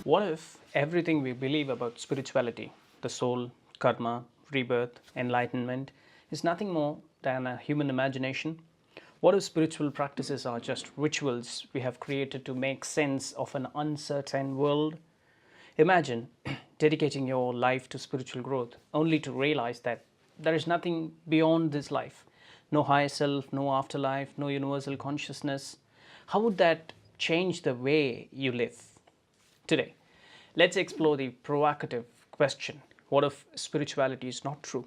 What if everything we believe about spirituality, the soul, karma, rebirth, enlightenment, is nothing more than a human imagination? What if spiritual practices are just rituals we have created to make sense of an uncertain world? Imagine dedicating your life to spiritual growth only to realize that there is nothing beyond this life. No higher self, no afterlife, no universal consciousness. How would that change the way you live? Today, let's explore the provocative question: what if spirituality is not true?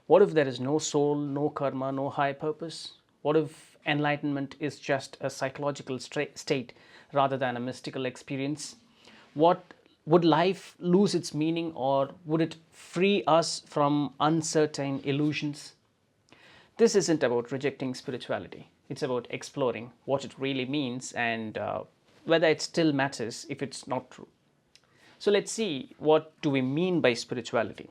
What if there is no soul, no karma, no high purpose? What if enlightenment is just a psychological state rather than a mystical experience? What would life lose its meaning, or would it free us from uncertain illusions? This isn't about rejecting spirituality. It's about exploring what it really means and whether it still matters if it's not true. So let's see, what do we mean by spirituality?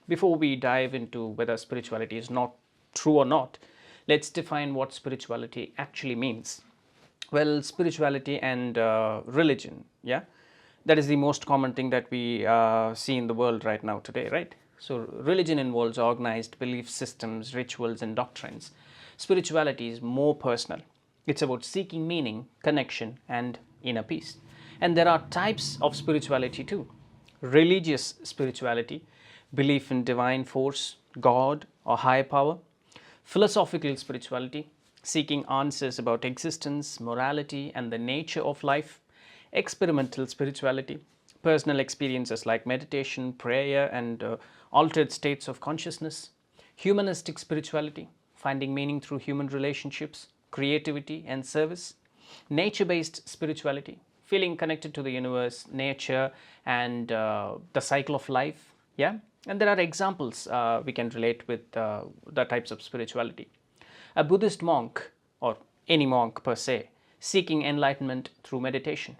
Before we dive into whether spirituality is not true or not, let's define what spirituality actually means. Well, spirituality and religion, yeah, that is the most common thing that we see in the world right now today, right? So religion involves organized belief systems, rituals, and doctrines. Spirituality is more personal. It's about seeking meaning, connection, and inner peace. And there are types of spirituality too: religious spirituality, belief in divine force, God, or higher power; philosophical spirituality, seeking answers about existence, morality, and the nature of life; experimental spirituality, personal experiences like meditation, prayer, and altered states of consciousness; humanistic spirituality, finding meaning through human relationships, creativity, and service; nature based spirituality, feeling connected to the universe, nature, and the cycle of life. Yeah, and there are examples we can relate with the types of spirituality. A Buddhist monk, or any monk per se, seeking enlightenment through meditation;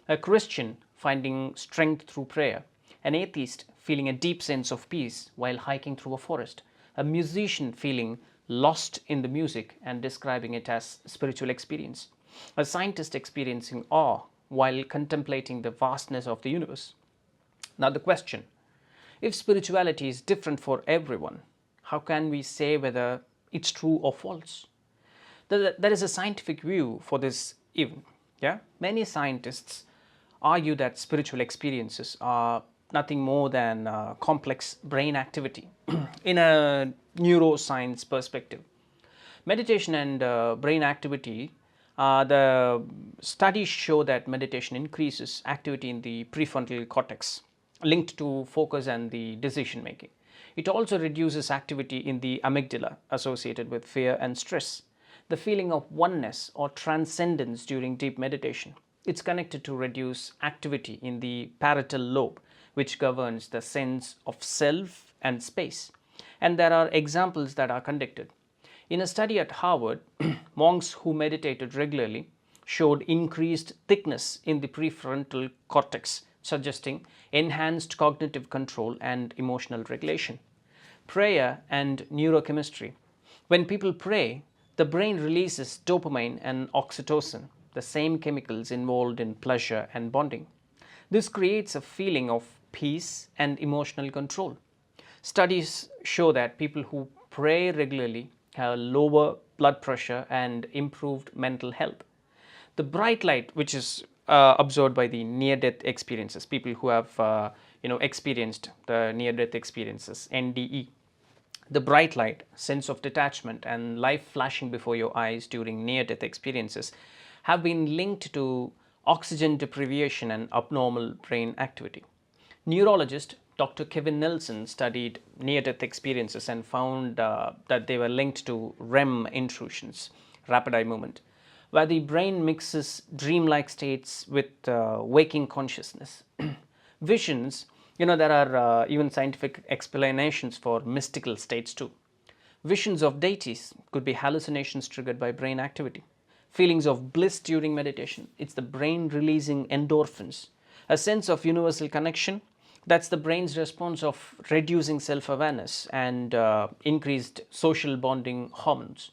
a Christian finding strength through prayer; an atheist feeling a deep sense of peace while hiking through a forest; a musician feeling lost in the music and describing it as spiritual experience; a scientist experiencing awe while contemplating the vastness of the universe. Now, the question: if spirituality is different for everyone, how can we say whether it's true or false? There is a scientific view for this even. Yeah, many scientists argue that spiritual experiences are nothing more than complex brain activity in a neuroscience perspective. Meditation and brain activity, the studies show that meditation increases activity in the prefrontal cortex, linked to focus and the decision making. It also reduces activity in the amygdala, associated with fear and stress. The feeling of oneness or transcendence during deep meditation, it's connected to reduce activity in the parietal lobe, which governs the sense of self and space. And there are examples that are conducted. In a study at Harvard, monks who meditated regularly showed increased thickness in the prefrontal cortex, suggesting enhanced cognitive control and emotional regulation. Prayer and neurochemistry. When people pray, the brain releases dopamine and oxytocin, the same chemicals involved in pleasure and bonding. This creates a feeling of peace and emotional control. Studies show that people who pray regularly have lower blood pressure and improved mental health. The bright light, which is observed by the near-death experiences, people who have experienced the near-death experiences, NDE. The bright light, sense of detachment, and life flashing before your eyes during near-death experiences have been linked to oxygen deprivation and abnormal brain activity. Neurologist Dr. Kevin Nelson studied near-death experiences and found that they were linked to REM intrusions, rapid eye movement, where the brain mixes dreamlike states with waking consciousness. Visions, there are even scientific explanations for mystical states too. Visions of deities could be hallucinations triggered by brain activity. Feelings of bliss during meditation, it's the brain releasing endorphins. A sense of universal connection, that's the brain's response of reducing self-awareness and increased social bonding hormones.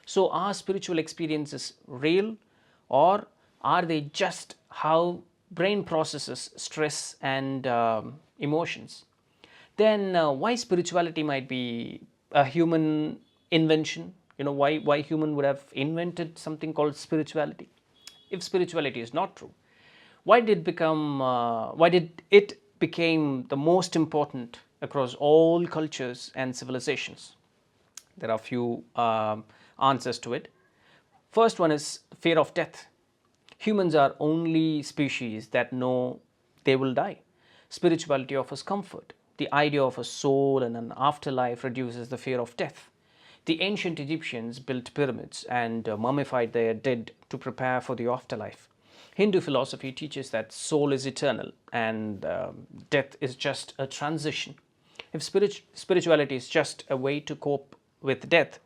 So are spiritual experiences real, or are they just how brain processes stress and emotions, then why spirituality might be a human invention? Why human would have invented something called spirituality? If spirituality is not true, why did it became the most important across all cultures and civilizations? There are a few answers to it. First one is fear of death. Humans are only species that know they will die. Spirituality offers comfort. The idea of a soul and an afterlife reduces the fear of death. The ancient Egyptians built pyramids and mummified their dead to prepare for the afterlife. Hindu philosophy teaches that soul is eternal and death is just a transition. If spirituality is just a way to cope with death,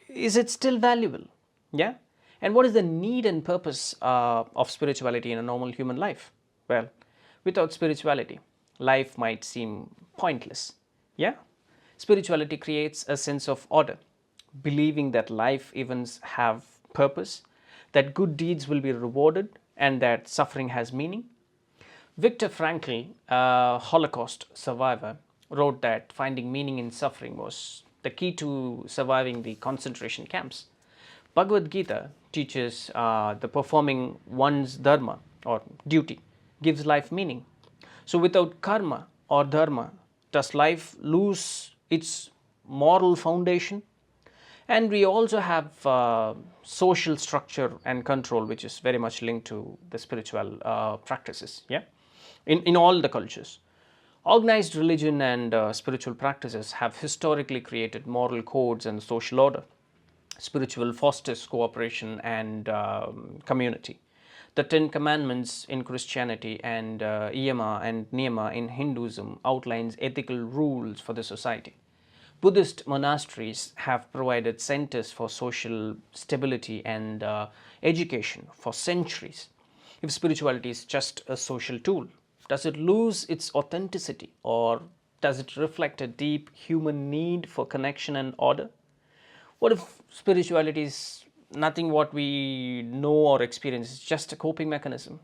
is it still valuable? Yeah. And what is the need and purpose of spirituality in a normal human life? Well, without spirituality, life might seem pointless. Yeah. Spirituality creates a sense of order, believing that life events have purpose, that good deeds will be rewarded, and that suffering has meaning. Viktor Frankl, a Holocaust survivor, wrote that finding meaning in suffering was the key to surviving the concentration camps. Bhagavad Gita teaches the performing one's dharma or duty gives life meaning. So, without karma or dharma, does life lose its moral foundation? And we also have social structure and control, which is very much linked to the spiritual practices. Yeah, in all the cultures, organized religion and spiritual practices have historically created moral codes and social order. Spiritual fosters cooperation and community. The Ten Commandments in Christianity and Yama and Niyama in Hinduism outlines ethical rules for the society. Buddhist monasteries have provided centers for social stability and education for centuries. If spirituality is just a social tool, does it lose its authenticity, or does it reflect a deep human need for connection and order? What if spirituality is nothing what we know or experience, it's just a coping mechanism?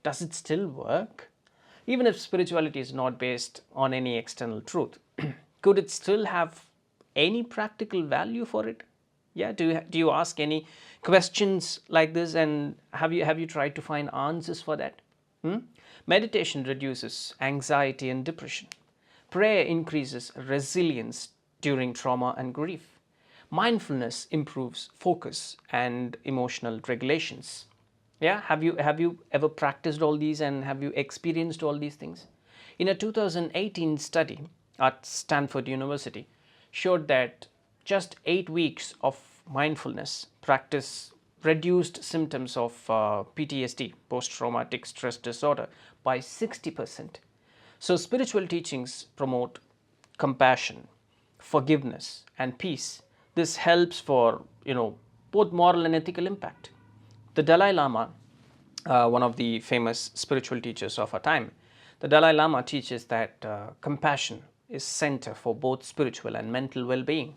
Does it still work? Even if spirituality is not based on any external truth, could it still have any practical value for it? Yeah, do you ask any questions like this, and have you tried to find answers for that? Meditation reduces anxiety and depression. Prayer increases resilience during trauma and grief. Mindfulness improves focus and emotional regulations. Yeah, have you ever practiced all these, and have you experienced all these things? In a 2018 study at Stanford University showed that just 8 weeks of mindfulness practice reduced symptoms of PTSD, post traumatic stress disorder, by 60%. So spiritual teachings promote compassion, forgiveness and peace. This helps for both moral and ethical impact. The Dalai Lama, one of the famous spiritual teachers of our time, the Dalai Lama teaches that compassion is center for both spiritual and mental well-being.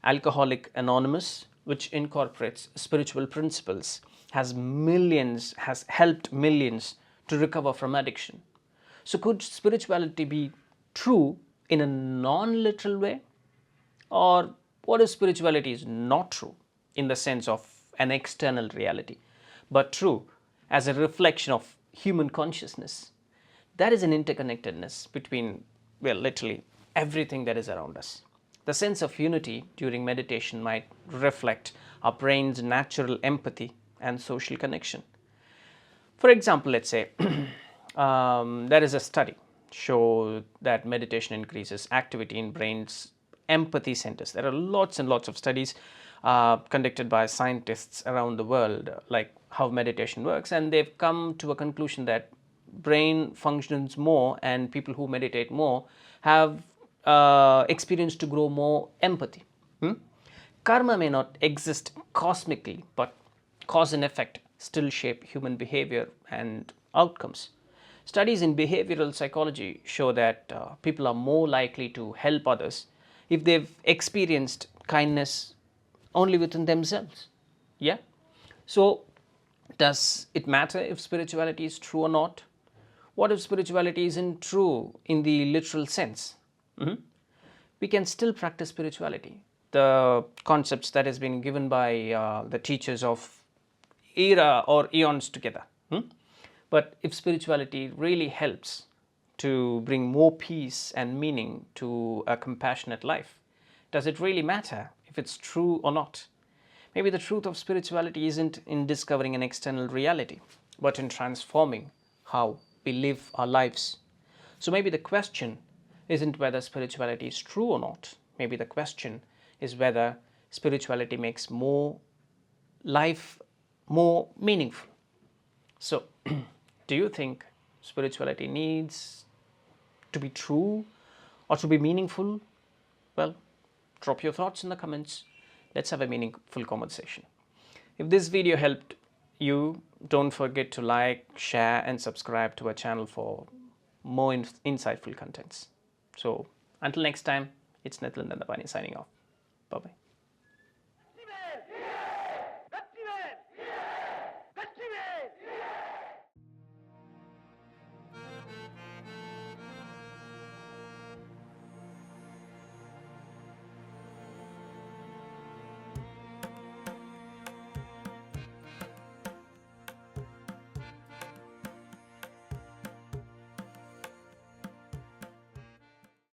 Alcoholic Anonymous, which incorporates spiritual principles, has helped millions to recover from addiction. So could spirituality be true in a non-literal way? Or what if spirituality is not true in the sense of an external reality, but true as a reflection of human consciousness? There is an interconnectedness between, well, literally everything that is around us. The sense of unity during meditation might reflect our brain's natural empathy and social connection. For example, let's say there is a study show that meditation increases activity in brain's empathy centers. There are lots and lots of studies conducted by scientists around the world, like how meditation works, and they've come to a conclusion that brain functions more, and people who meditate more have experienced to grow more empathy. Karma may not exist cosmically, but cause and effect still shape human behavior and outcomes. Studies in behavioral psychology show that people are more likely to help others if they've experienced kindness only within themselves. Yeah. So Does it matter if spirituality is true or not? What if spirituality isn't true in the literal sense? Mhm. We can still practice spirituality. The concepts that has been given by the teachers of era or eons together. But if spirituality really helps to bring more peace and meaning to a compassionate life, does it really matter if it's true or not? Maybe the truth of spirituality isn't in discovering an external reality, but in transforming how we live our lives. So maybe the question isn't whether spirituality is true or not. Maybe the question is whether spirituality makes more life more meaningful. So, do you think spirituality needs to be true or to be meaningful? Well, drop your thoughts in the comments. Let's have a meaningful conversation. If this video helped you, don't forget to like, share, and subscribe to our channel for more insightful contents. So, until next time, it's Nithilan signing off. Bye bye. Festival! Festival! Festival!